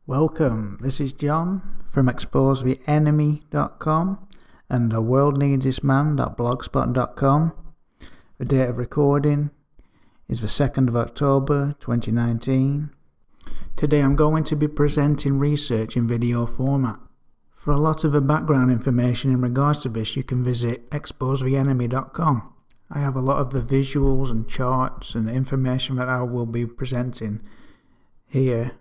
Welcome, this is John from exposethenemy.com and theworldneedsthisman.blogspot.com. The date of recording is the 2nd of October 2019. Today I'm going to be presenting research in video format. For a lot of the background information in regards to this, you can visit exposethenemy.com. I have a lot of the visuals and charts and information that I will be presenting here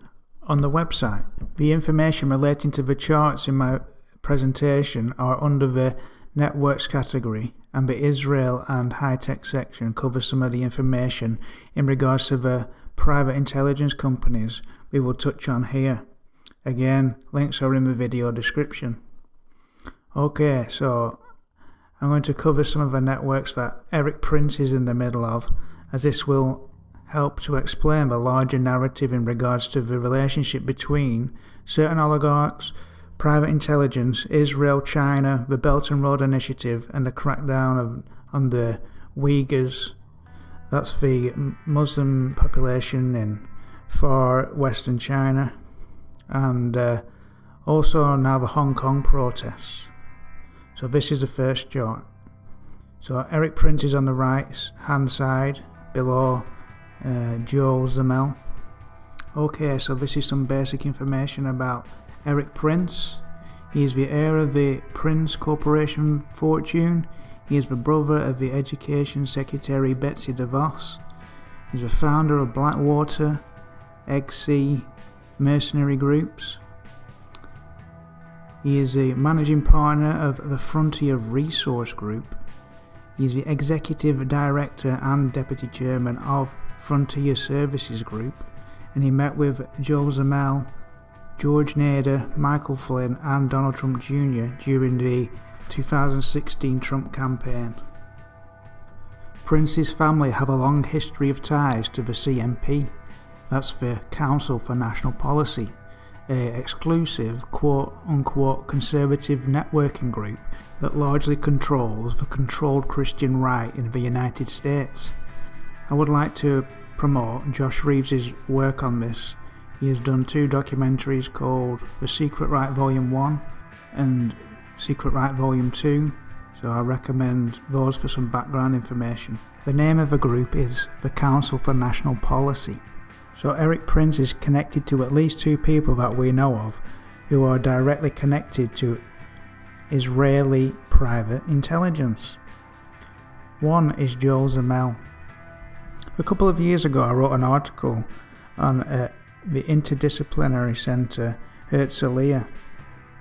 on the website. The information relating to the charts in my presentation are under the networks category, and the Israel and high-tech section covers some of the information in regards to the private intelligence companies we will touch on here. Again, links are in the video description. Okay, so I'm going to cover some of the networks that Eric Prince is in the middle of, as this will help to explain the larger narrative in regards to the relationship between certain oligarchs, private intelligence, Israel, China, the Belt and Road Initiative, and the crackdown on the Uyghurs. That's the Muslim population in far western China, and also now the Hong Kong protests. So this is the first chart. So Eric Prince is on the right hand side below Joe Zamel. Okay, so this is some basic information about Eric Prince. He is the heir of the Prince Corporation fortune. He is the brother of the Education Secretary Betsy DeVos. He is the founder of Blackwater, Egg Sea mercenary groups. He is a managing partner of the Frontier Resource Group. He is the executive director and deputy chairman of Frontier Services Group, and he met with Joe Zamel, George Nader, Michael Flynn and Donald Trump Jr. during the 2016 Trump campaign. Prince's family have a long history of ties to the CNP, that's the Council for National Policy, an exclusive quote-unquote conservative networking group that largely controls the controlled Christian right in the United States. I would like to promote Josh Reeves' work on this. He has done 2 documentaries called The Secret Right Volume 1 and Secret Right Volume 2, so I recommend those for some background information. The name of the group is the Council for National Policy. So Eric Prince is connected to at least 2 people that we know of who are directly connected to Israeli private intelligence. One is Joe Zamel. A couple of years ago I wrote an article on the Interdisciplinary Center Herzliya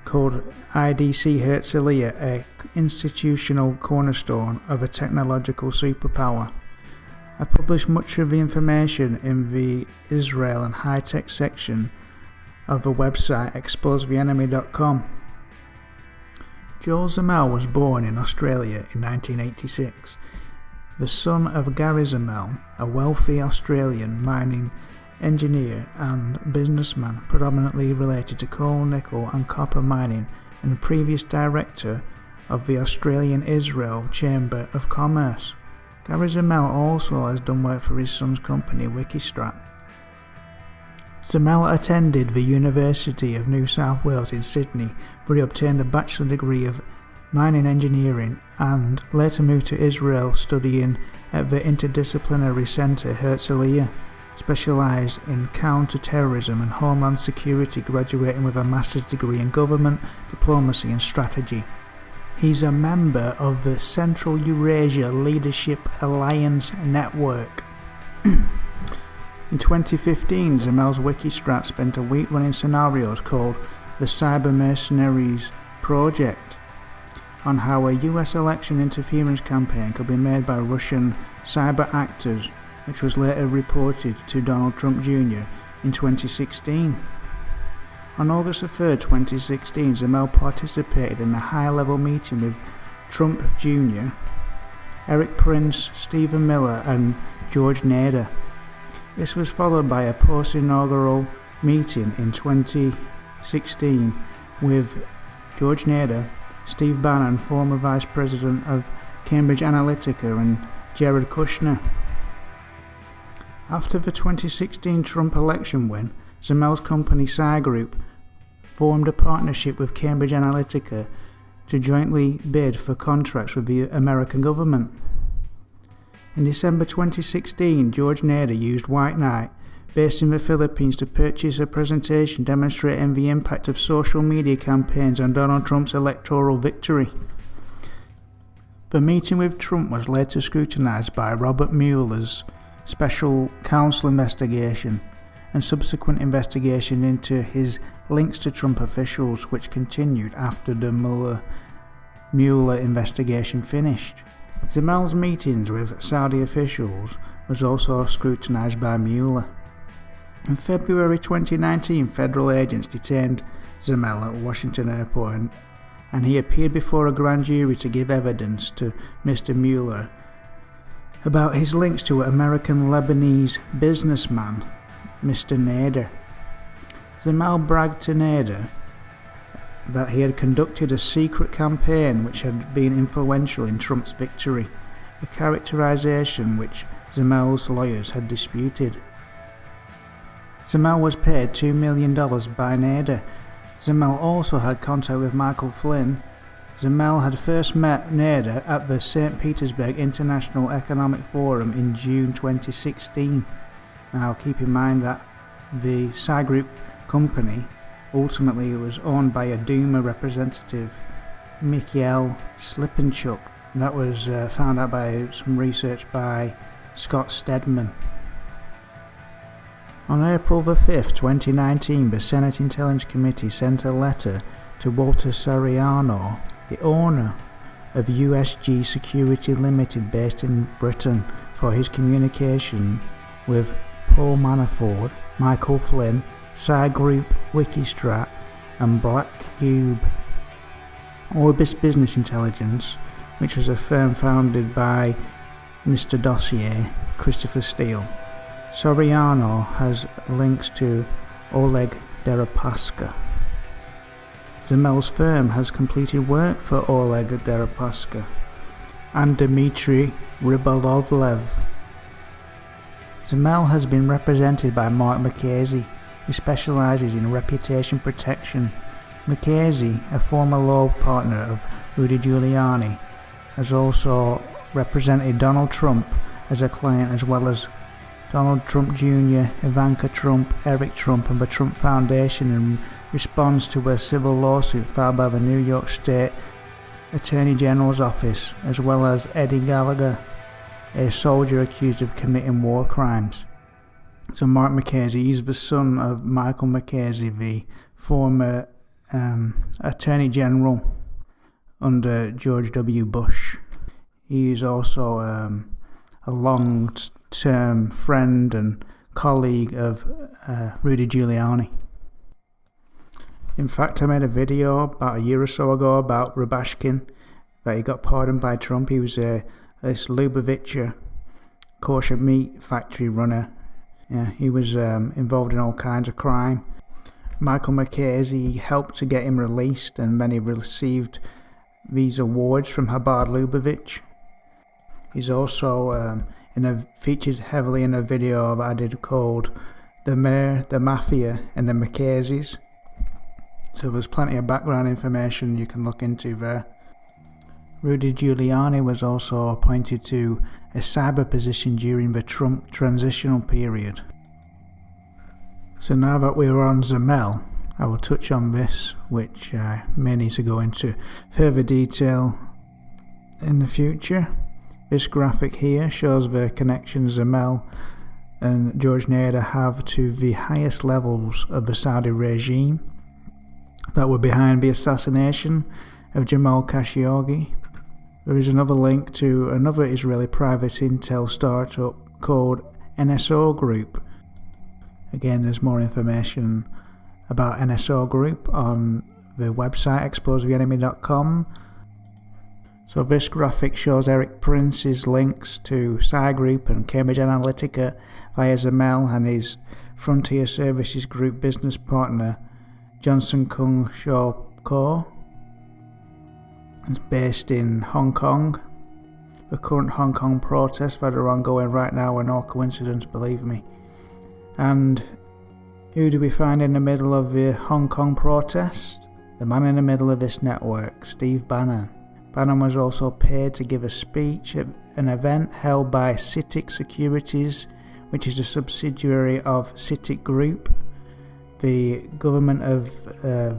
called IDC Herzliya, a institutional cornerstone of a technological superpower. I published much of the information in the Israel and high-tech section of the website exposethenemy.com. Joe Zamel was born in Australia in 1986, the son of Gary Zamel, a wealthy Australian mining engineer and businessman predominantly related to coal, nickel and copper mining, and previous director of the Australian Israel Chamber of Commerce. Gary Zamel also has done work for his son's company Wikistrat. Zamel attended the University of New South Wales in Sydney, where he obtained a bachelor degree of mining engineering and later moved to Israel studying at the Interdisciplinary Center Herzliya, specialised in counter-terrorism and homeland security, graduating with a master's degree in government, diplomacy and strategy. He's a member of the Central Eurasia Leadership Alliance Network. In 2015, Zamel's Wikistrat spent a week running scenarios called the Cyber Mercenaries Project on how a US election interference campaign could be made by Russian cyber actors, which was later reported to Donald Trump Jr. in 2016. On August 3, 2016, Zamel participated in a high-level meeting with Trump Jr., Eric Prince, Stephen Miller and George Nader. This was followed by a post-inaugural meeting in 2016 with George Nader, Steve Bannon, former Vice President of Cambridge Analytica, and Jared Kushner. After the 2016 Trump election win, Zemel's company Group formed a partnership with Cambridge Analytica to jointly bid for contracts with the American government. In December 2016, George Nader used White Knight, based in the Philippines, to purchase a presentation demonstrating the impact of social media campaigns on Donald Trump's electoral victory. The meeting with Trump was later scrutinized by Robert Mueller's special counsel investigation and subsequent investigation into his links to Trump officials, which continued after the Mueller investigation finished. Zemel's meetings with Saudi officials was also scrutinized by Mueller. In February 2019, federal agents detained Zemel at Washington Airport and he appeared before a grand jury to give evidence to Mr. Mueller about his links to American-Lebanese businessman Mr. Nader. Zemel bragged to Nader that he had conducted a secret campaign which had been influential in Trump's victory, a characterization which Zemel's lawyers had disputed. Zemel was paid $2 million by Nader. Zemel also had contact with Michael Flynn. Zemel had first met Nader at the St. Petersburg International Economic Forum in June 2016. Now keep in mind that the Group company ultimately was owned by a Duma representative, Mikhail Slipinchuk. That was found out by some research by Scott Stedman. On April 5, 2019, the Senate Intelligence Committee sent a letter to Walter Soriano, the owner of USG Security Limited based in Britain, for his communication with Paul Manafort, Michael Flynn, Group, Wikistrat and Black Cube. Orbis Business Intelligence, which was a firm founded by Mr. Dossier, Christopher Steele. Soriano has links to Oleg Deripaska. Zemel's firm has completed work for Oleg Deripaska and Dmitry Rybolovlev. Zemel has been represented by Mark McKasey, who specialises in reputation protection. McKasey, a former law partner of Rudy Giuliani, has also represented Donald Trump as a client, as well as Donald Trump Jr., Ivanka Trump, Eric Trump and the Trump Foundation in response to a civil lawsuit filed by the New York State Attorney General's office, as well as Eddie Gallagher, a soldier accused of committing war crimes. So Mark McKasey, he's the son of Michael McKasey, the former Attorney General under George W. Bush. He is also a long-term friend and colleague of Rudy Giuliani. In fact, I made a video about a year or so ago about Rubashkin, that he got pardoned by Trump. He was this Lubavitcher kosher meat factory runner. Yeah, he was involved in all kinds of crime. Michael McKasey helped to get him released, and then he received these awards from Chabad Lubavitch. He's also featured heavily in a video that I did called The Mayor, the Mafia and the McKaseys. So there's plenty of background information you can look into there. Rudy Giuliani was also appointed to a cyber position during the Trump transitional period. So now that we're on Zemel, I will touch on this, which I may need to go into further detail in the future. This graphic here shows the connection Zemel and George Nader have to the highest levels of the Saudi regime that were behind the assassination of Jamal Khashoggi. There is another link to another Israeli private intel startup called NSO Group. Again, there's more information about NSO Group on the website exposetheenemy.com. So this graphic shows Eric Prince's links to Group and Cambridge Analytica via Zemel and his Frontier Services Group business partner Johnson Kung Shaw Co. It's based in Hong Kong. The current Hong Kong protests that are ongoing right now are no coincidence, believe me. And Who do we find in the middle of the Hong Kong protest? The man in the middle of this network, Steve Bannon. Bannon was also paid to give a speech at an event held by CITIC Securities, which is a subsidiary of CITIC Group, the government of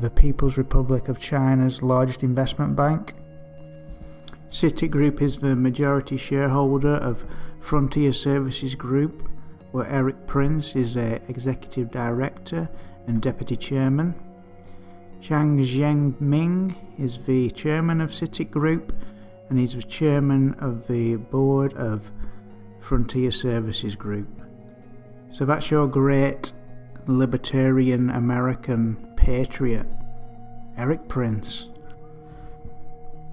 the People's Republic of China's largest investment bank. CITIC Group is the majority shareholder of Frontier Services Group, where Eric Prince is the executive director and deputy chairman. Chang Zhengming is the chairman of CITIC Group, and he's the chairman of the board of Frontier Services Group. So that's your great libertarian American patriot, Eric Prince.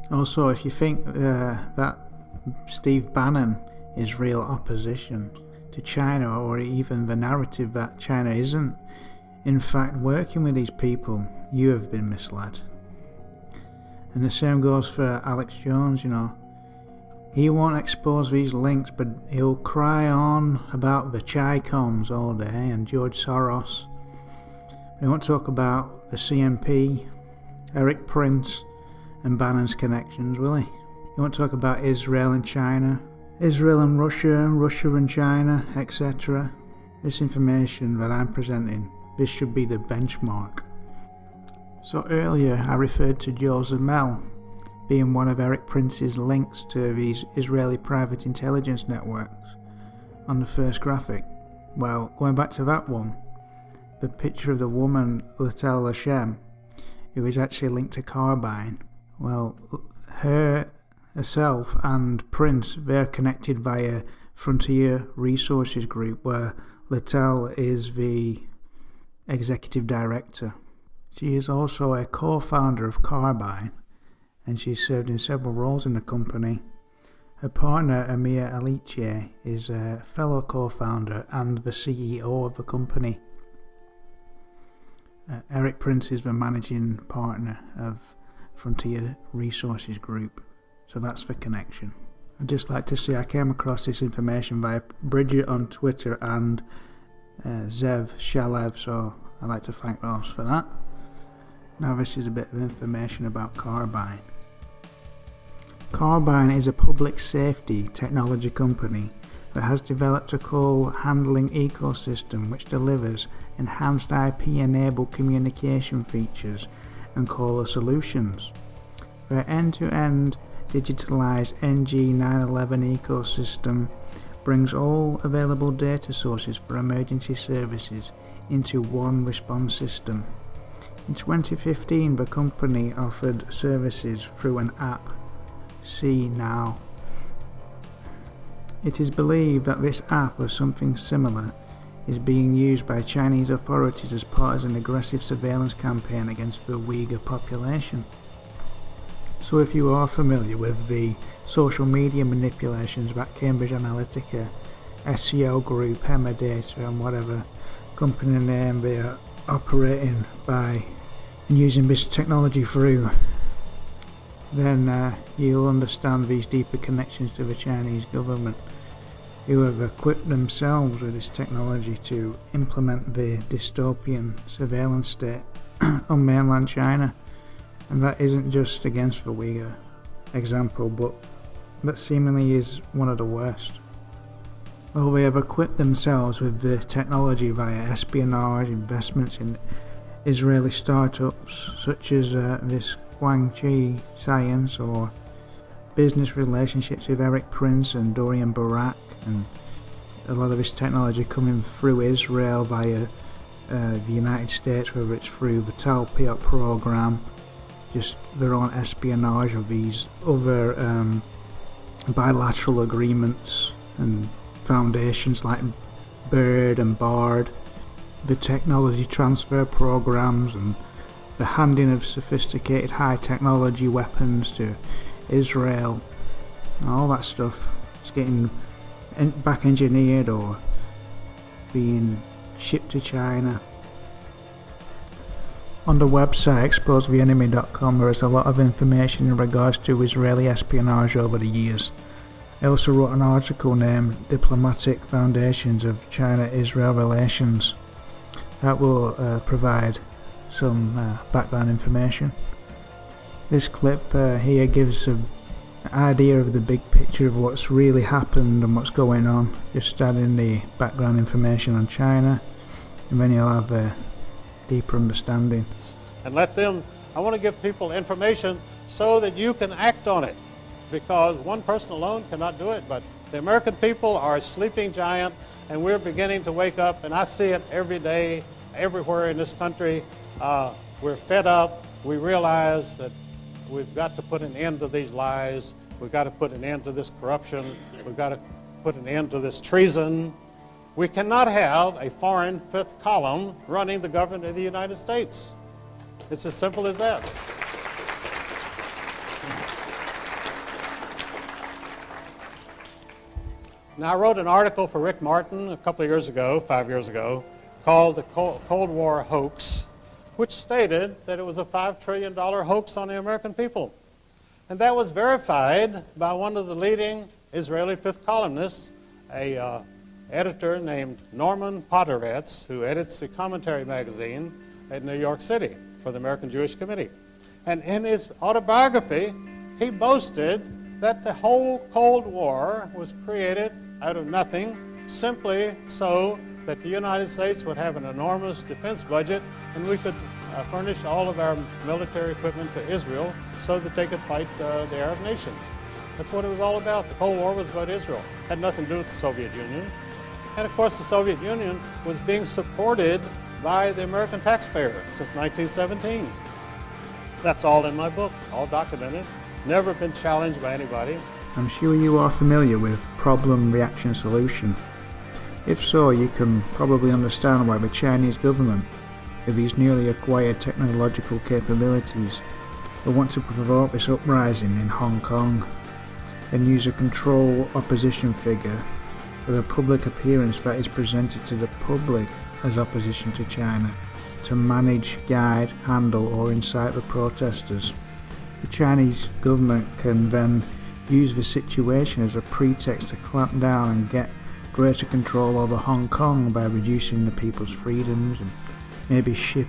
Also, if you think that Steve Bannon is real opposition to China, or even the narrative that China isn't in fact working with these people, you have been misled. And the same goes for Alex Jones. He won't expose these links, but he'll cry on about the Chi-Coms all day and George Soros. He won't talk about the CMP, Eric Prince and Bannon's connections, will he? He won't talk about Israel and China, Israel and Russia, Russia and China, etc. This information that I'm presenting, this should be the benchmark. So earlier I referred to Joe Zamel being one of Eric Prince's links to these Israeli private intelligence networks on the first graphic. Well, going back to that one, the picture of the woman Litel Hashem, who is actually linked to Carbine, well, herself and Prince, they're connected via Frontier Resources Group, where Litel is the executive director. She is also a co-founder of Carbine, and she's served in several roles in the company. Her partner, Amir Alice, is a fellow co-founder and the CEO of the company. Eric Prince is the managing partner of Frontier Resources Group, so that's the connection. I'd just like to say I came across this information via Bridget on Twitter and Zev Shalev, so I'd like to thank those for that. Now this is a bit of information about Carbine. Carbine is a public safety technology company that has developed a call handling ecosystem which delivers enhanced IP-enabled communication features and caller solutions. Their end-to-end digitalized NG911 ecosystem brings all available data sources for emergency services into one response system. In 2015, the company offered services through an app, See Now. It is believed that this app or something similar is being used by Chinese authorities as part of an aggressive surveillance campaign against the Uyghur population. So if you are familiar with the social media manipulations that Cambridge Analytica, SEO Group, Hema Data and whatever company name they are operating by and using this technology through, then you'll understand these deeper connections to the Chinese government, who have equipped themselves with this technology to implement the dystopian surveillance state on mainland China. And that isn't just against the Uyghur example, but that seemingly is one of the worst. Well, they have equipped themselves with the technology via espionage, investments in Israeli startups such as this Guangxi Science, or business relationships with Eric Prince and Dorian Barak, and a lot of this technology coming through Israel via the United States, whether it's through the Talpiot program, just their own espionage of these other bilateral agreements and foundations like Bird and Bard, the technology transfer programs and the handing of sophisticated high technology weapons to Israel, and all that stuff. It's getting back engineered or being shipped to China. On the website exposetheenemy.com there is a lot of information in regards to Israeli espionage over the years. I also wrote an article named Diplomatic Foundations of China-Israel Relations. that will provide some background information. This clip here gives an idea of the big picture of what's really happened and what's going on, just adding the background information on China, and then you'll have a deeper understanding. And let them, I want to give people information so that you can act on it, because one person alone cannot do it, but the American people are a sleeping giant, and we're beginning to wake up, and I see it every day, everywhere in this country. We're fed up. We realize that we've got to put an end to these lies. We've got to put an end to this corruption. We've got to put an end to this treason. We cannot have a foreign fifth column running the government of the United States. It's as simple as that. Now, I wrote an article for Rick Martin a couple of years ago, 5 years ago, called The Cold War Hoax, which stated that it was a $5 trillion hoax on the American people. And that was verified by one of the leading Israeli fifth columnists, a editor named Norman Podhoretz, who edits the Commentary magazine at New York City for the American Jewish Committee. And in his autobiography, he boasted that the whole Cold War was created out of nothing, simply so that the United States would have an enormous defense budget and we could furnish all of our military equipment to Israel so that they could fight the Arab nations. That's what it was all about. The Cold War was about Israel. It had nothing to do with the Soviet Union. And of course, the Soviet Union was being supported by the American taxpayer since 1917. That's all in my book, all documented, never been challenged by anybody. I'm sure you are familiar with problem, reaction, solution. If so, you can probably understand why the Chinese government, with these newly acquired technological capabilities, will want to provoke this uprising in Hong Kong and use a control opposition figure with a public appearance that is presented to the public as opposition to China to manage, guide, handle or incite the protesters. The Chinese government can then use the situation as a pretext to clamp down and get greater control over Hong Kong by reducing the people's freedoms and maybe ship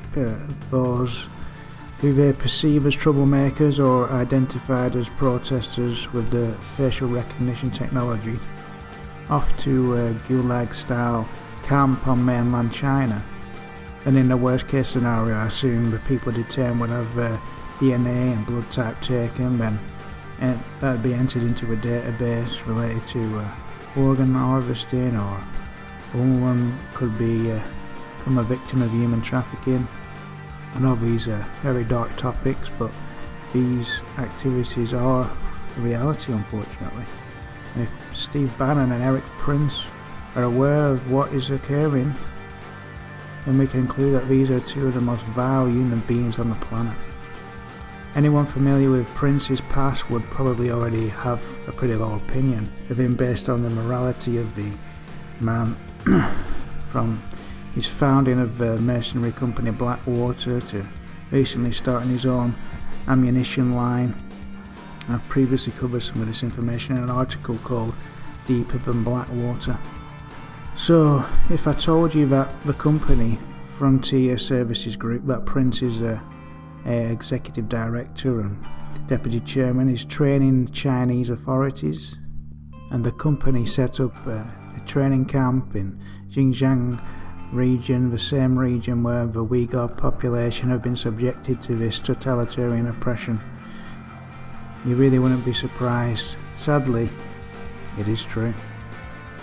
those who they perceive as troublemakers or identified as protesters with the facial recognition technology off to a gulag-style camp on mainland China. And in the worst case scenario, I assume the people detained would have DNA and blood type taken, then that would be entered into a database related to organ harvesting, or a woman could become a victim of human trafficking. I know these are very dark topics, but these activities are a reality, unfortunately. And if Steve Bannon and Eric Prince are aware of what is occurring, then we can conclude that these are two of the most vile human beings on the planet. Anyone familiar with Prince's past would probably already have a pretty low opinion of him based on the morality of the man, from his founding of the mercenary company Blackwater to recently starting his own ammunition line. I've previously covered some of this information in an article called Deeper Than Blackwater. So, if I told you that the company, Frontier Services Group, that Prince is a executive director and deputy chairman, is training Chinese authorities, and the company set up a training camp in Xinjiang region, the same region where the Uyghur population have been subjected to this totalitarian oppression, you really wouldn't be surprised. Sadly, it is true.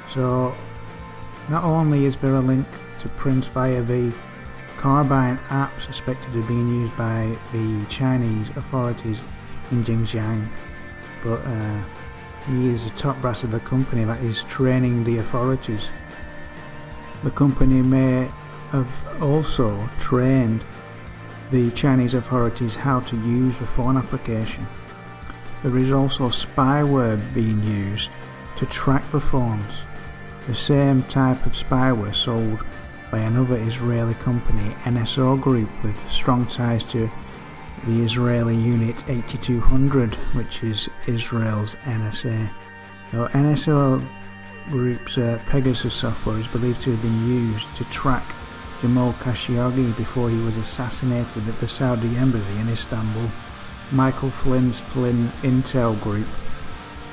So, not only is there a link to Prince via the carbine app suspected of being used by the Chinese authorities in Xinjiang, but he is a top brass of a company that is training the authorities. The company may have also trained the Chinese authorities how to use the phone application. There is also spyware being used to track the phones, the same type of spyware sold by another Israeli company, NSO Group, with strong ties to the Israeli Unit 8200, which is Israel's NSA. Now, NSO Group's Pegasus software is believed to have been used to track Jamal Khashoggi before he was assassinated at the Saudi embassy in Istanbul. Michael Flynn's Flynn Intel Group,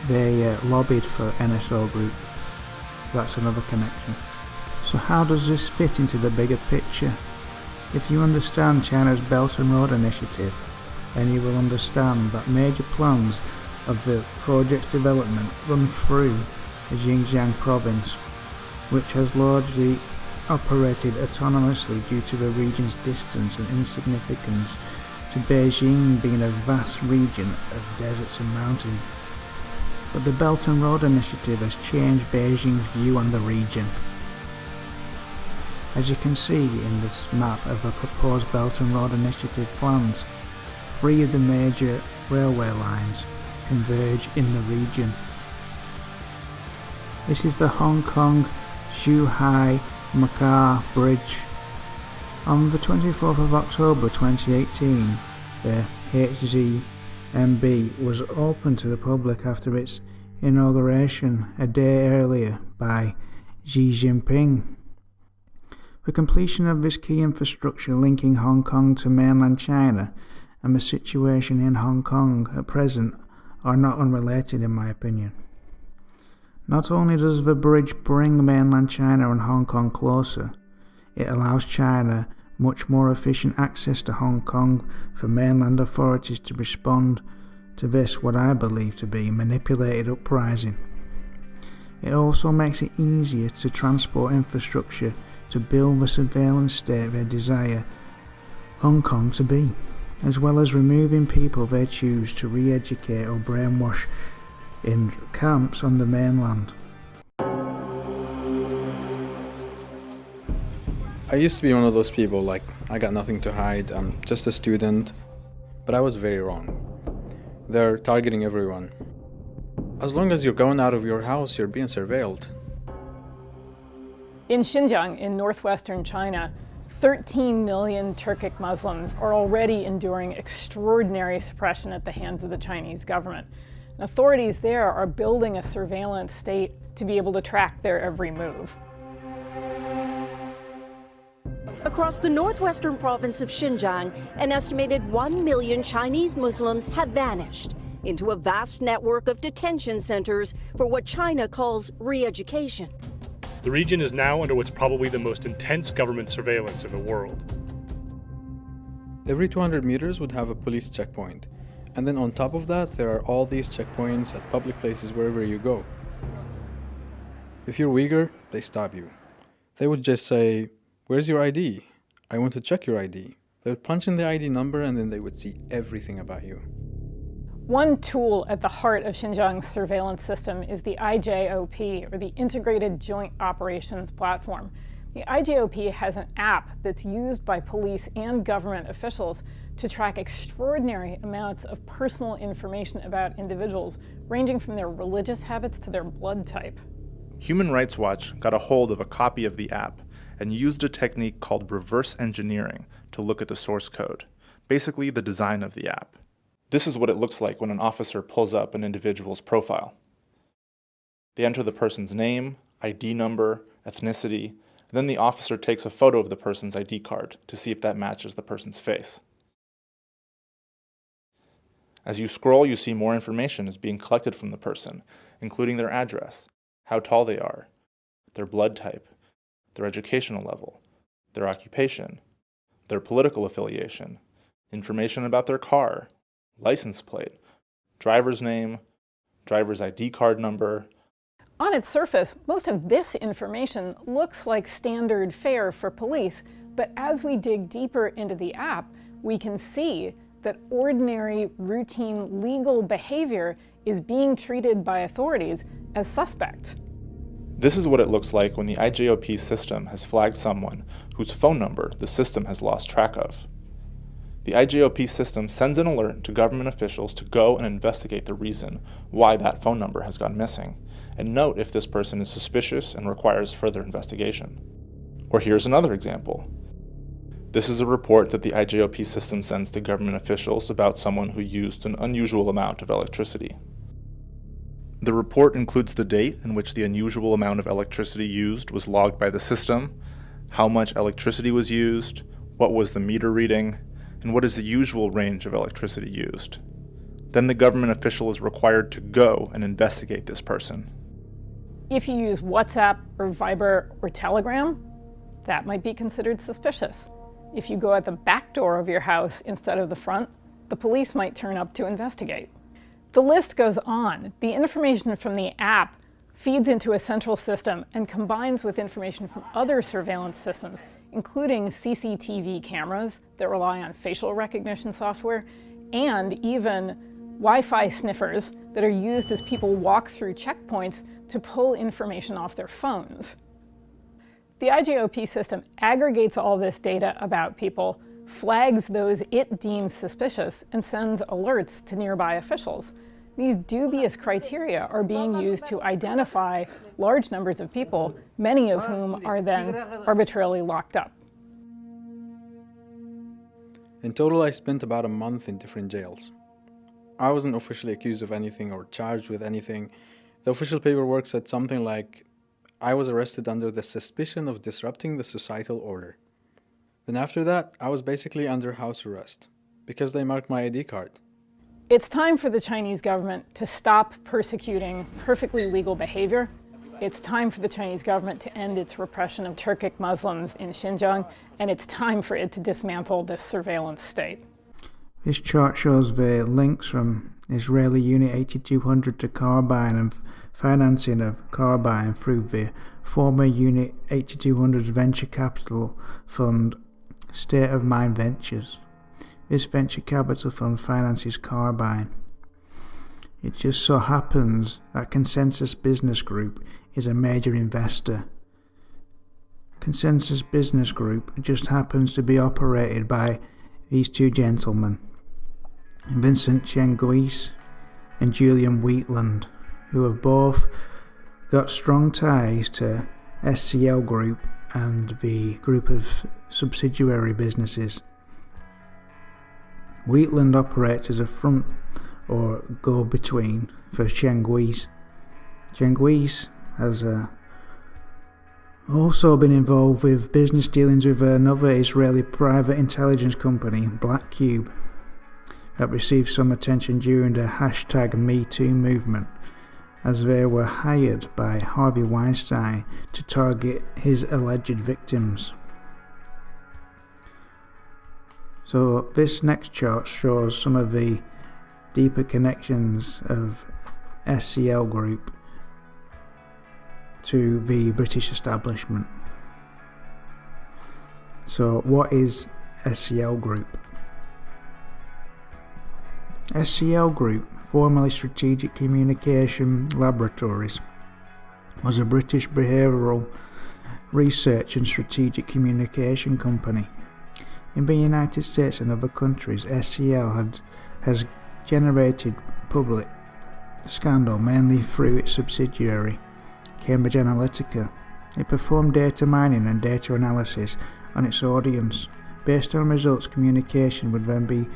they lobbied for NSO Group, so that's another connection. So how does this fit into the bigger picture? If you understand China's Belt and Road Initiative, then you will understand that major plans of the project's development run through the Xinjiang province, which has largely operated autonomously due to the region's distance and insignificance to Beijing being a vast region of deserts and mountains. But the Belt and Road Initiative has changed Beijing's view on the region. As you can see in this map of the proposed Belt and Road Initiative plans, 3 of the major railway lines converge in the region. This is the Hong Kong-Zhuhai-Macau Bridge. On the 24th of October 2018, the HZMB was opened to the public after its inauguration a day earlier by Xi Jinping. The completion of this key infrastructure linking Hong Kong to mainland China and the situation in Hong Kong at present are not unrelated in my opinion. Not only does the bridge bring mainland China and Hong Kong closer, it allows China much more efficient access to Hong Kong for mainland authorities to respond to this what I believe to be manipulated uprising. It also makes it easier to transport infrastructure to build the surveillance state they desire Hong Kong to be, as well as removing people they choose to re-educate or brainwash in camps on the mainland. I used to be one of those people like, I got nothing to hide, I'm just a student, but I was very wrong. They're targeting everyone. As long as you're going out of your house, you're being surveilled. In Xinjiang, in northwestern China, 13 million Turkic Muslims are already enduring extraordinary suppression at the hands of the Chinese government. And authorities there are building a surveillance state to be able to track their every move. Across the northwestern province of Xinjiang, an estimated 1 million Chinese Muslims have vanished into a vast network of detention centers for what China calls re-education. The region is now under what's probably the most intense government surveillance in the world. Every 200 meters would have a police checkpoint. And then on top of that, there are all these checkpoints at public places wherever you go. If you're Uyghur, they stop you. They would just say, "Where's your ID? I want to check your ID." They would punch in the ID number and then they would see everything about you. One tool at the heart of Xinjiang's surveillance system is the IJOP, or the Integrated Joint Operations Platform. The IJOP has an app that's used by police and government officials to track extraordinary amounts of personal information about individuals, ranging from their religious habits to their blood type. Human Rights Watch got a hold of a copy of the app and used a technique called reverse engineering to look at the source code, basically the design of the app. This is what it looks like when an officer pulls up an individual's profile. They enter the person's name, ID number, ethnicity, and then the officer takes a photo of the person's ID card to see if that matches the person's face. As you scroll, you see more information is being collected from the person, including their address, how tall they are, their blood type, their educational level, their occupation, their political affiliation, information about their car, license plate, driver's name, driver's ID card number. On its surface, most of this information looks like standard fare for police, but as we dig deeper into the app, we can see that ordinary, routine, legal behavior is being treated by authorities as suspect. This is what it looks like when the IJOP system has flagged someone whose phone number the system has lost track of. The IJOP system sends an alert to government officials to go and investigate the reason why that phone number has gone missing, and note if this person is suspicious and requires further investigation. Or here's another example. This is a report that the IJOP system sends to government officials about someone who used an unusual amount of electricity. The report includes the date in which the unusual amount of electricity used was logged by the system, how much electricity was used, what was the meter reading, and what is the usual range of electricity used. Then the government official is required to go and investigate this person. If you use WhatsApp or Viber or Telegram, that might be considered suspicious. If you go at the back door of your house instead of the front, the police might turn up to investigate. The list goes on. The information from the app feeds into a central system and combines with information from other surveillance systems, including CCTV cameras that rely on facial recognition software, and even Wi-Fi sniffers that are used as people walk through checkpoints to pull information off their phones. The IJOP system aggregates all this data about people, flags those it deems suspicious, and sends alerts to nearby officials. These dubious criteria are being used to identify large numbers of people, many of whom are then arbitrarily locked up. In total, I spent about a month in different jails. I wasn't officially accused of anything or charged with anything. The official paperwork said something like, I was arrested under the suspicion of disrupting the societal order. Then after that, I was basically under house arrest, because they marked my ID card. It's time for the Chinese government to stop persecuting perfectly legal behavior. It's time for the Chinese government to end its repression of Turkic Muslims in Xinjiang, and it's time for it to dismantle this surveillance state. This chart shows the links from Israeli Unit 8200 to Carbine and financing of Carbine through the former Unit 8200's venture capital fund, State of Mind Ventures. This venture capital fund finances Carbine. It just so happens that Consensus Business Group is a major investor. Consensus Business Group just happens to be operated by these two gentlemen, Vincent Chenguis and Julian Wheatland, who have both got strong ties to SCL Group and the group of subsidiary businesses. Wheatland operates as a front or go-between for Chenguis. Chenguis has also been involved with business dealings with another Israeli private intelligence company, Black Cube, that received some attention during the #MeToo movement, as they were hired by Harvey Weinstein to target his alleged victims. So this next chart shows some of the deeper connections of SCL Group to the British establishment. So what is SCL Group? SCL Group, formerly Strategic Communication Laboratories, was a British behavioural research and strategic communication company. In the United States and other countries, SCL has generated public scandal mainly through its subsidiary, Cambridge Analytica. It performed data mining and data analysis on its audience. Based on results, communication would then be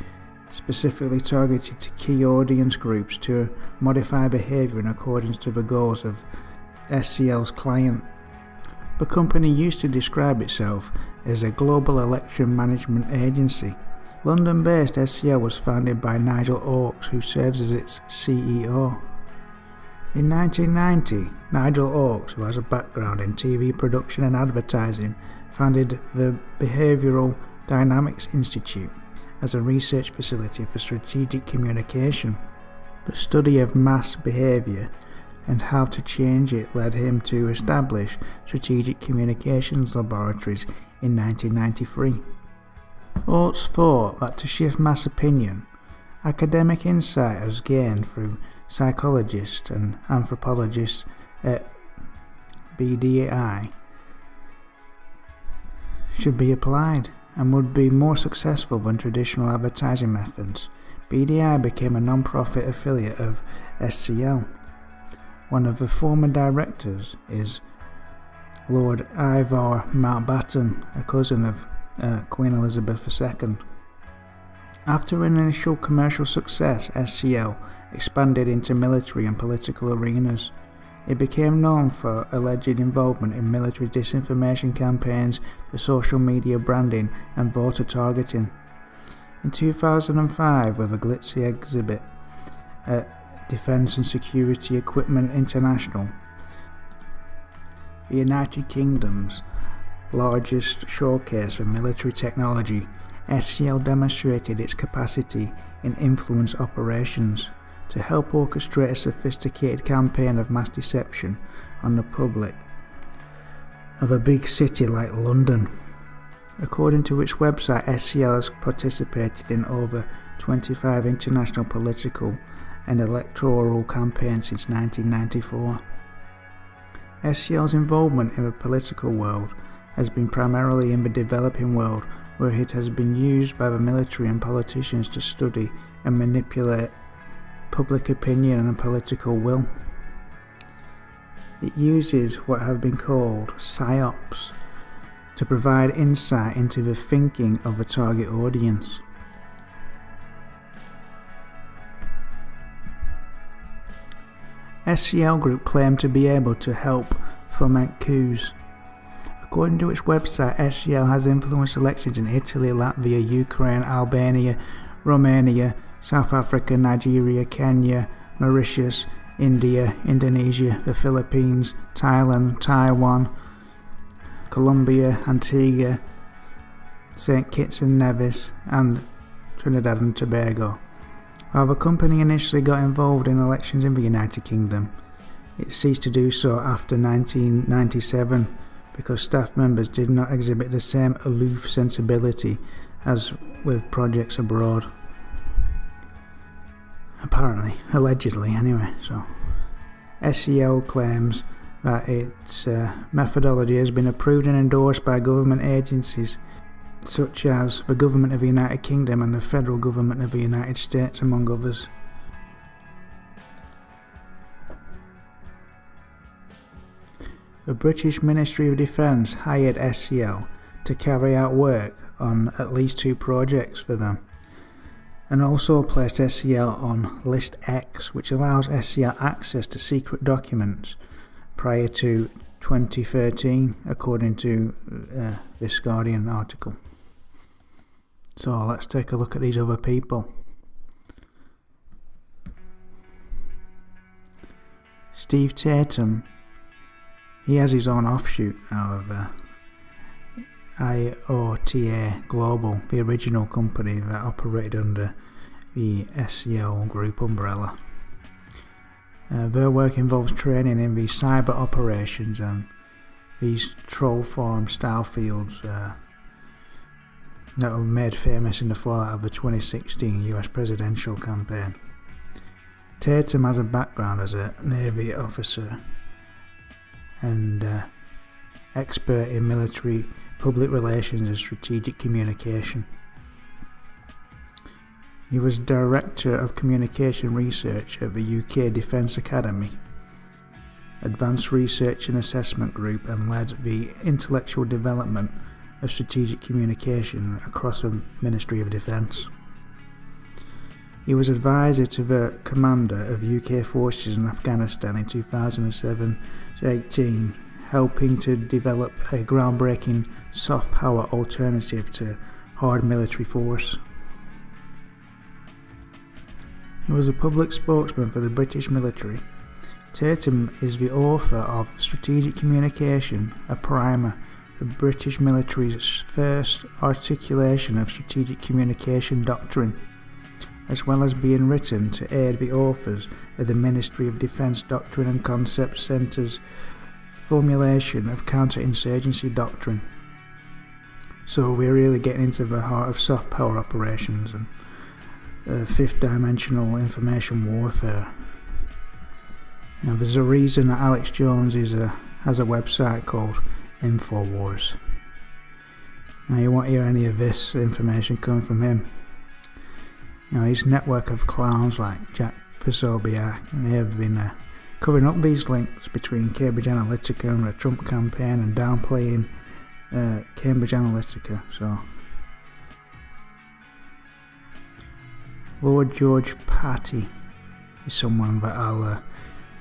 specifically targeted to key audience groups to modify behaviour in accordance to the goals of SCL's client. The company used to describe itself as a global election management agency. London-based SCL was founded by Nigel Oakes, who serves as its CEO. In 1990, Nigel Oakes, who has a background in TV production and advertising, founded the Behavioural Dynamics Institute as a research facility for strategic communication. The study of mass behaviour and how to change it led him to establish Strategic Communications Laboratories in 1993. Oates thought that to shift mass opinion, academic insight was gained through psychologists and anthropologists at BDI should be applied and would be more successful than traditional advertising methods. BDI became a non-profit affiliate of SCL. One of the former directors is Lord Ivor Mountbatten, a cousin of Queen Elizabeth II. After an initial commercial success, SCL expanded into military and political arenas. It became known for alleged involvement in military disinformation campaigns, the social media branding, and voter targeting. In 2005, with a glitzy exhibit at Defence and Security Equipment International, the United Kingdom's largest showcase for military technology, SCL demonstrated its capacity in influence operations to help orchestrate a sophisticated campaign of mass deception on the public of a big city like London. According to its website, SCL has participated in over 25 international political and electoral campaigns since 1994. SCL's involvement in the political world has been primarily in the developing world, where it has been used by the military and politicians to study and manipulate public opinion and political will. It uses what have been called psyops to provide insight into the thinking of the target audience. SCL Group claimed to be able to help foment coups. According to its website, SCL has influenced elections in Italy, Latvia, Ukraine, Albania, Romania, South Africa, Nigeria, Kenya, Mauritius, India, Indonesia, the Philippines, Thailand, Taiwan, Colombia, Antigua, St. Kitts and Nevis, and Trinidad and Tobago. While the company initially got involved in elections in the United Kingdom, it ceased to do so after 1997 because staff members did not exhibit the same aloof sensibility as with projects abroad. Apparently, allegedly anyway. So, SCL claims that its methodology has been approved and endorsed by government agencies such as the Government of the United Kingdom and the Federal Government of the United States, among others. The British Ministry of Defence hired SCL to carry out work on at least 2 projects for them, and also placed SCL on List X, which allows SCL access to secret documents prior to 2013, according to this Guardian article. So let's take a look at these other people. Steve Tatum, he has his own offshoot now of IOTA Global, the original company that operated under the SCL Group umbrella. Their work involves training in these cyber operations and these troll farm style fields that were made famous in the fallout of the 2016 US presidential campaign. Tatum has a background as a Navy officer and expert in military public relations and strategic communication. He was Director of Communication Research at the UK Defence Academy, Advanced Research and Assessment Group, and led the intellectual development of strategic communication across the Ministry of Defence. He was advisor to the commander of UK forces in Afghanistan in 2007-18, helping to develop a groundbreaking soft power alternative to hard military force. He was a public spokesman for the British military. Tatum is the author of Strategic Communication, a primer, the British military's first articulation of strategic communication doctrine, as well as being written to aid the authors of the Ministry of Defence Doctrine and Concept Centre's formulation of counterinsurgency doctrine. So we're really getting into the heart of soft power operations and fifth dimensional information warfare. Now, there's a reason that Alex Jones has a website called InfoWars. Now, you won't hear any of this information coming from him. You know, his network of clowns like Jack Posobiec, they have been covering up these links between Cambridge Analytica and the Trump campaign and downplaying Cambridge Analytica. So, Lord George Patty is someone that I'll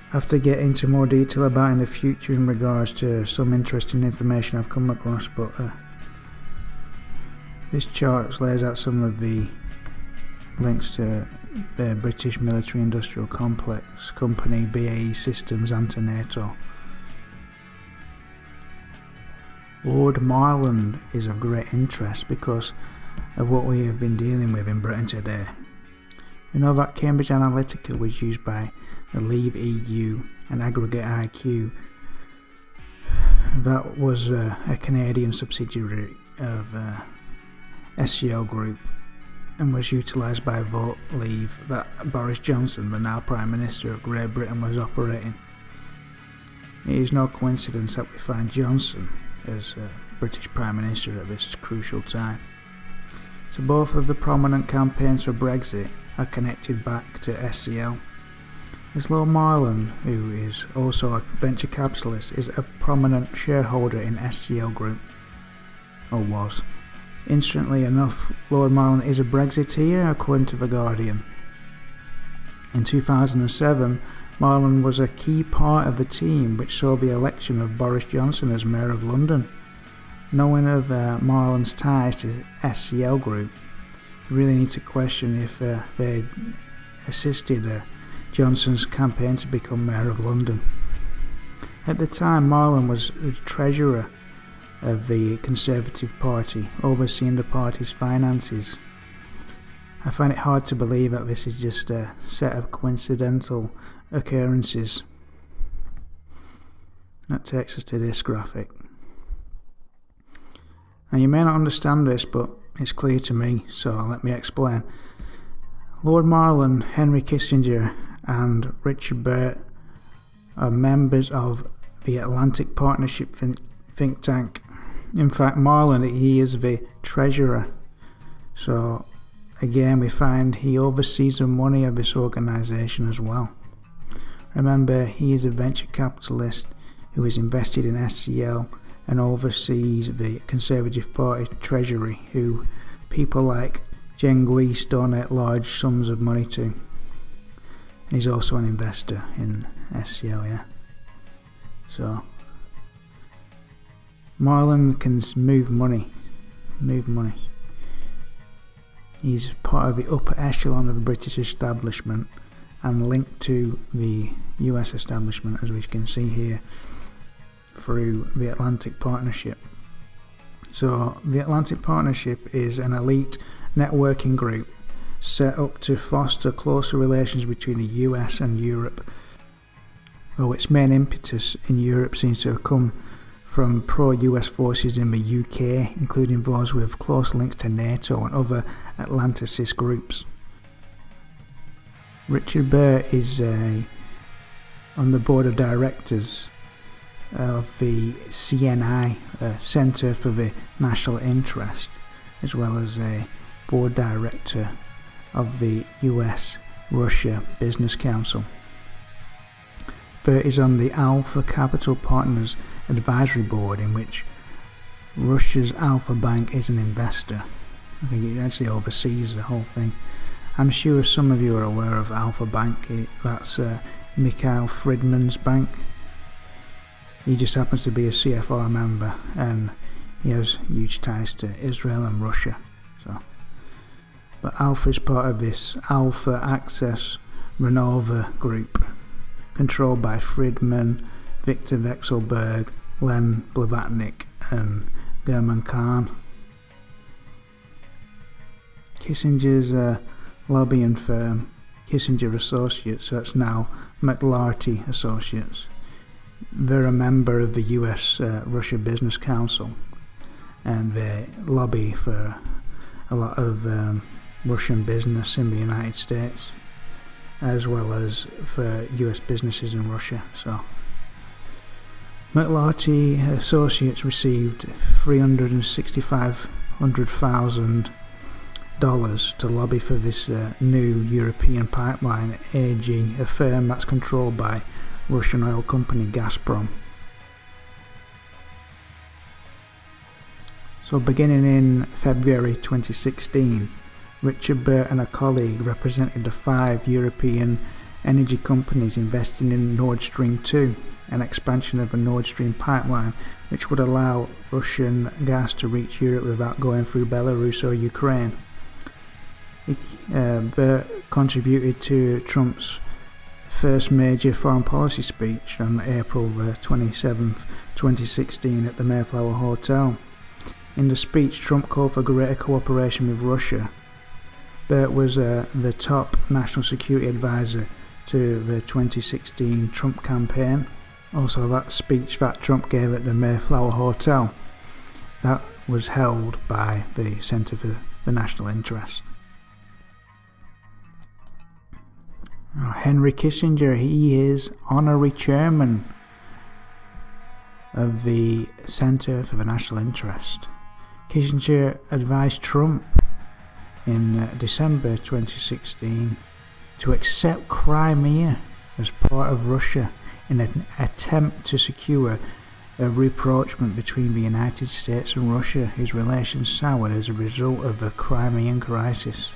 I have to get into more detail about in the future in regards to some interesting information I've come across, but this chart lays out some of the links to the British Military Industrial Complex Company, BAE Systems and to NATO. Lord Marland is of great interest because of what we have been dealing with in Britain today. We know that Cambridge Analytica was used by the Leave EU and Aggregate IQ. That was a Canadian subsidiary of SCO Group and was utilised by Vote Leave that Boris Johnson, the now Prime Minister of Great Britain, was operating. It is no coincidence that we find Johnson as British Prime Minister at this crucial time. So both of the prominent campaigns for Brexit are connected back to SCL. As Lord Marland, who is also a venture capitalist, is a prominent shareholder in SCL Group, or was. Interestingly enough, Lord Marland is a Brexiteer according to The Guardian. In 2007, Marland was a key part of the team which saw the election of Boris Johnson as Mayor of London. Knowing of Marland's ties to SCL Group, you really need to question if they assisted Johnson's campaign to become Mayor of London. At the time, Marland was treasurer of the Conservative Party, overseeing the party's finances. I find it hard to believe that this is just a set of coincidental occurrences. That takes us to this graphic. Now you may not understand this, but it's clear to me, so let me explain. Lord Marland, Henry Kissinger and Richard Burt are members of the Atlantic Partnership think tank. In fact, Marland, he is the treasurer. So again, we find he oversees the money of this organisation as well. Remember, he is a venture capitalist who is invested in SCL and oversees the Conservative Party treasury, who people like Jen Guis donate large sums of money to. And he's also an investor in SCL, yeah. So Marland can move money. He's part of the upper echelon of the British establishment and linked to the US establishment, as we can see here, through the Atlantic Partnership. So the Atlantic Partnership is an elite networking group set up to foster closer relations between the US and Europe, though its main impetus in Europe seems to have come from pro-US forces in the UK, including those with close links to NATO and other Atlanticist groups. Richard Burt is on the board of directors of the CNI, Centre for the National Interest, as well as a board director of the US-Russia Business Council. Burt is on the Alpha Capital Partners Advisory Board, in which Russia's Alpha Bank is an investor. I think it actually oversees the whole thing. I'm sure some of you are aware of Alpha Bank. That's Mikhail Friedman's bank. He just happens to be a CFR member, and he has huge ties to Israel and Russia. But Alpha is part of this Alpha Access Renova group, controlled by Friedman, Viktor Vekselberg, Len Blavatnik and German Khan. Kissinger's lobbying firm, Kissinger Associates, that's now McLarty Associates. They're a member of the US-Russia Business Council, and they lobby for a lot of Russian business in the United States, as well as for US businesses in Russia. So McLarty Associates received $365,000 to lobby for this new European pipeline AG, a firm that's controlled by Russian oil company Gazprom. So beginning in February 2016, Richard Burt and a colleague represented the 5 European energy companies investing in Nord Stream 2, an expansion of a Nord Stream pipeline which would allow Russian gas to reach Europe without going through Belarus or Ukraine. Bert contributed to Trump's first major foreign policy speech on April 27th, 2016 at the Mayflower Hotel. In the speech, Trump called for greater cooperation with Russia. Bert was the top national security advisor to the 2016 Trump campaign. Also, that speech that Trump gave at the Mayflower Hotel, that was held by the Center for the National Interest. Henry Kissinger, he is honorary chairman of the Center for the National Interest. Kissinger advised Trump in December 2016 to accept Crimea as part of Russia in an attempt to secure a rapprochement between the United States and Russia, whose relations soured as a result of the Crimean crisis.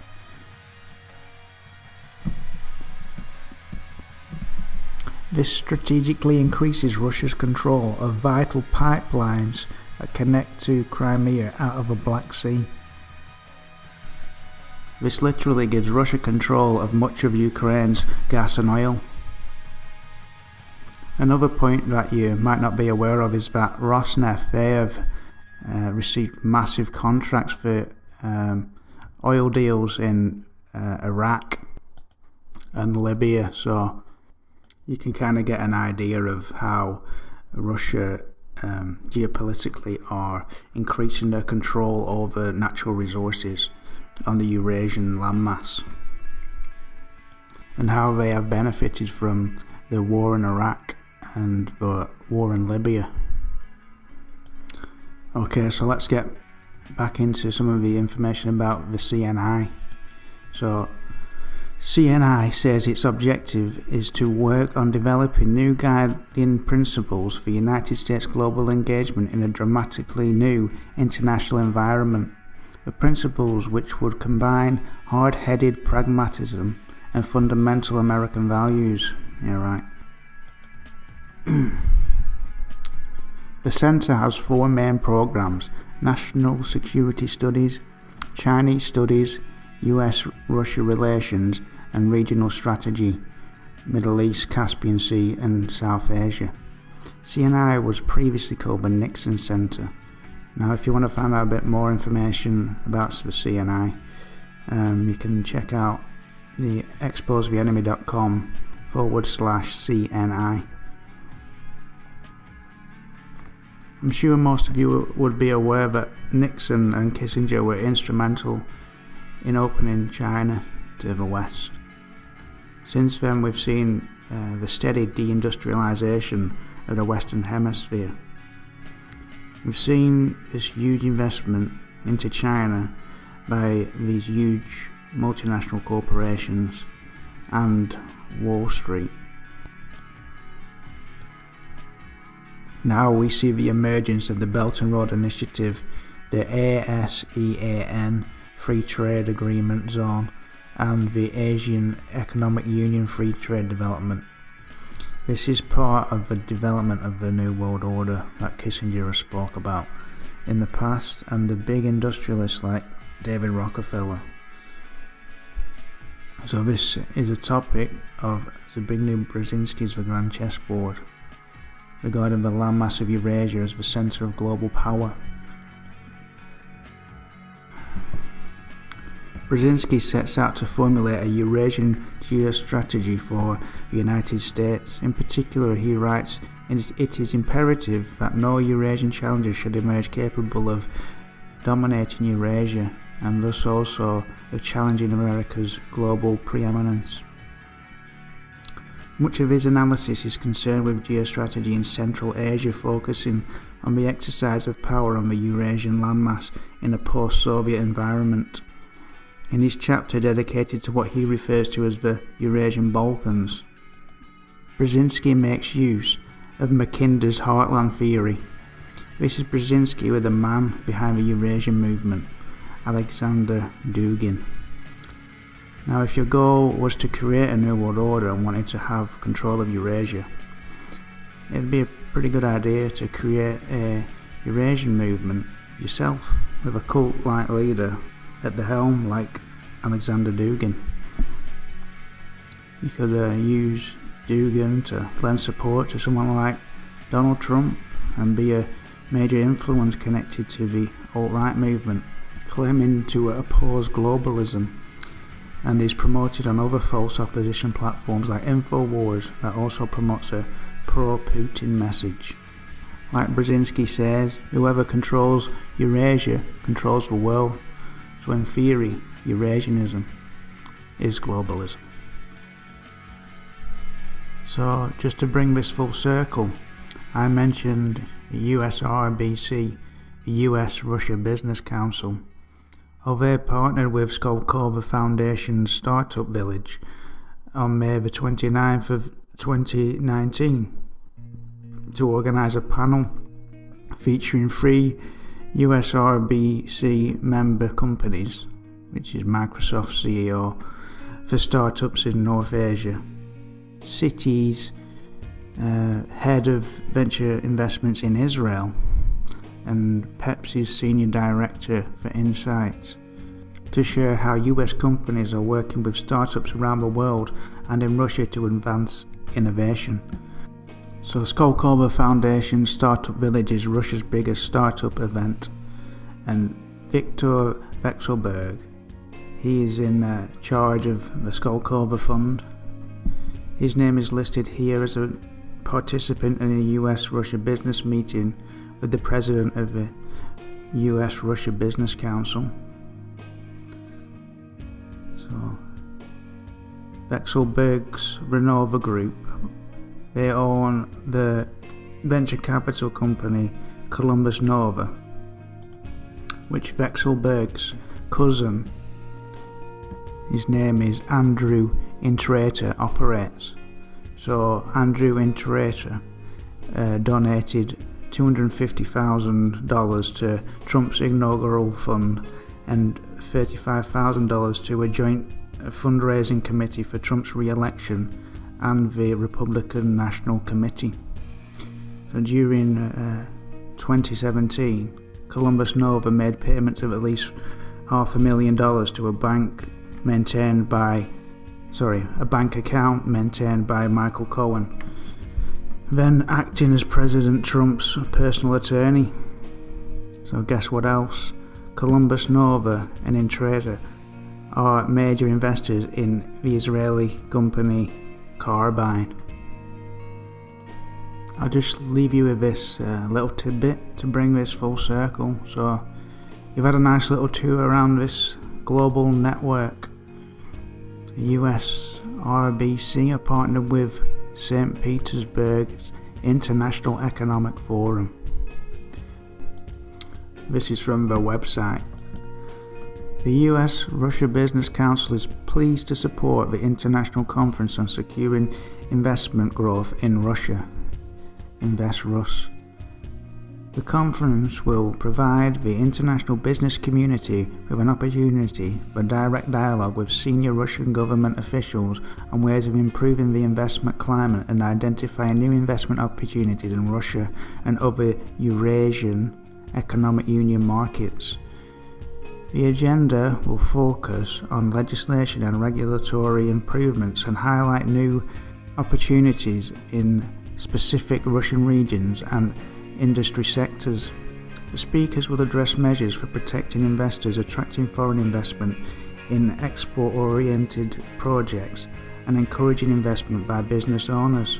This strategically increases Russia's control of vital pipelines that connect to Crimea out of the Black Sea. This literally gives Russia control of much of Ukraine's gas and oil. Another point that you might not be aware of is that Rosneft, they have received massive contracts for oil deals in Iraq and Libya, so you can kind of get an idea of how Russia geopolitically are increasing their control over natural resources on the Eurasian landmass, and how they have benefited from the war in Iraq and the war in Libya. Okay, so let's get back into some of the information about the CNI. So CNI says its objective is to work on developing new guiding principles for United States global engagement in a dramatically new international environment. The principles which would combine hard-headed pragmatism and fundamental American values. Yeah, right. The Center has 4 main programs: National Security Studies, Chinese Studies, US-Russia Relations, and Regional Strategy, Middle East, Caspian Sea, and South Asia. CNI was previously called the Nixon Center. Now, if you want to find out a bit more information about the CNI, you can check out the exposetheenemy.com/CNI. I'm sure most of you would be aware that Nixon and Kissinger were instrumental in opening China to the West. Since then, we've seen the steady deindustrialization of the Western Hemisphere. We've seen this huge investment into China by these huge multinational corporations and Wall Street. Now we see the emergence of the Belt and Road Initiative, the ASEAN Free Trade Agreement Zone, and the Asian Economic Union Free Trade Development. This is part of the development of the New World Order that Kissinger spoke about in the past, and the big industrialists like David Rockefeller. So this is a topic of Zbigniew Brzezinski's The Grand Chessboard, regarding the landmass of Eurasia as the centre of global power. Brzezinski sets out to formulate a Eurasian geostrategy for the United States. In particular, he writes, it is imperative that no Eurasian challenger should emerge capable of dominating Eurasia, and thus also of challenging America's global preeminence. Much of his analysis is concerned with geostrategy in Central Asia, focusing on the exercise of power on the Eurasian landmass in a post-Soviet environment. In his chapter dedicated to what he refers to as the Eurasian Balkans, Brzezinski makes use of Mackinder's heartland theory. This is Brzezinski with the man behind the Eurasian movement, Alexander Dugin. Now, if your goal was to create a new world order and wanted to have control of Eurasia, it'd be a pretty good idea to create a Eurasian movement yourself, with a cult-like leader at the helm like Alexander Dugin. You could use Dugin to lend support to someone like Donald Trump and be a major influence connected to the alt-right movement, claiming to oppose globalism, and is promoted on other false opposition platforms like InfoWars that also promotes a pro-Putin message. Like Brzezinski says, whoever controls Eurasia controls the world, so in theory, Eurasianism is globalism. So, just to bring this full circle, I mentioned the USRBC, the US-Russia Business Council. How they partnered with Skolkovo Foundation's Startup Village on May the 29th of 2019 to organise a panel featuring 3 USRBC member companies, which is Microsoft CEO, for startups in North Asia. Citi's head of venture investments in Israel, and Pepsi's senior director for insights, to share how US companies are working with startups around the world and in Russia to advance innovation. So Skolkovo Foundation Startup Village is Russia's biggest startup event, and Viktor Vekselberg, he is in charge of the Skolkovo Fund. His name is listed here as a participant in a US-Russia business meeting with the president of the US-Russia Business Council. So, Vekselberg's Renova Group, they own the venture capital company Columbus Nova, which Vekselberg's cousin, his name is Andrew Intrater, operates. So Andrew Intrater donated $250,000 to Trump's inaugural fund and $35,000 to a joint fundraising committee for Trump's re-election and the Republican National Committee. So during 2017, Columbus Nova made payments of at least $500,000 to a bank account maintained by Michael Cohen, then acting as President Trump's personal attorney. So guess what else? Columbus Nova and Intrater are major investors in the Israeli company Carbine. I'll just leave you with this little tidbit to bring this full circle. So you've had a nice little tour around this global network. The USRBC are partnered with St. Petersburg's International Economic Forum. This is from the website. The US-Russia Business Council is pleased to support the International Conference on Securing Investment Growth in Russia, InvestRus. The conference will provide the international business community with an opportunity for direct dialogue with senior Russian government officials on ways of improving the investment climate and identifying new investment opportunities in Russia and other Eurasian Economic Union markets. The agenda will focus on legislation and regulatory improvements and highlight new opportunities in specific Russian regions and industry sectors. The speakers will address measures for protecting investors, attracting foreign investment in export-oriented projects, and encouraging investment by business owners.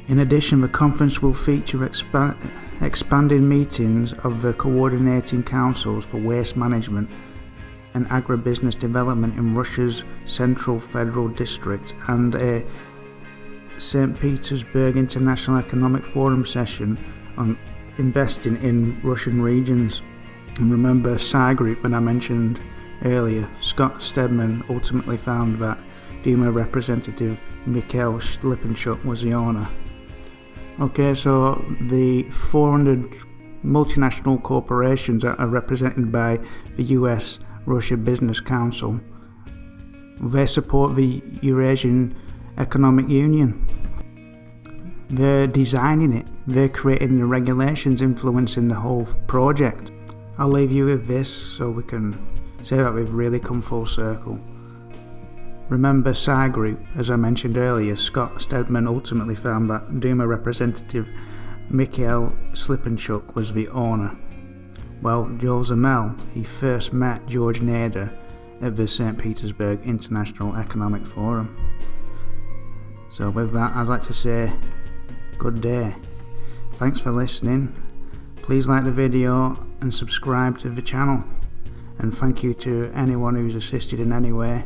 In addition, the conference will feature expanded meetings of the coordinating councils for waste management and agribusiness development in Russia's Central Federal District and a St. Petersburg International Economic Forum session on investing in Russian regions. And remember Psy Group when I mentioned earlier, Scott Stedman ultimately found that Duma representative Mikhail Lipinchuk was the owner. Okay, so the 400 multinational corporations that are represented by the US Russia Business Council They support the Eurasian Economic Union. They're designing it. They're creating the regulations influencing the whole project. I'll leave you with this so we can say that we've really come full circle. Remember Psy Group, as I mentioned earlier, Scott Stedman ultimately found that Duma representative Mikhail Slipenchuk was the owner. Well, Joe Zamel, he first met George Nader at the St. Petersburg International Economic Forum. So with that, I'd like to say good day. Thanks for listening. Please like the video and subscribe to the channel. And thank you to anyone who's assisted in any way.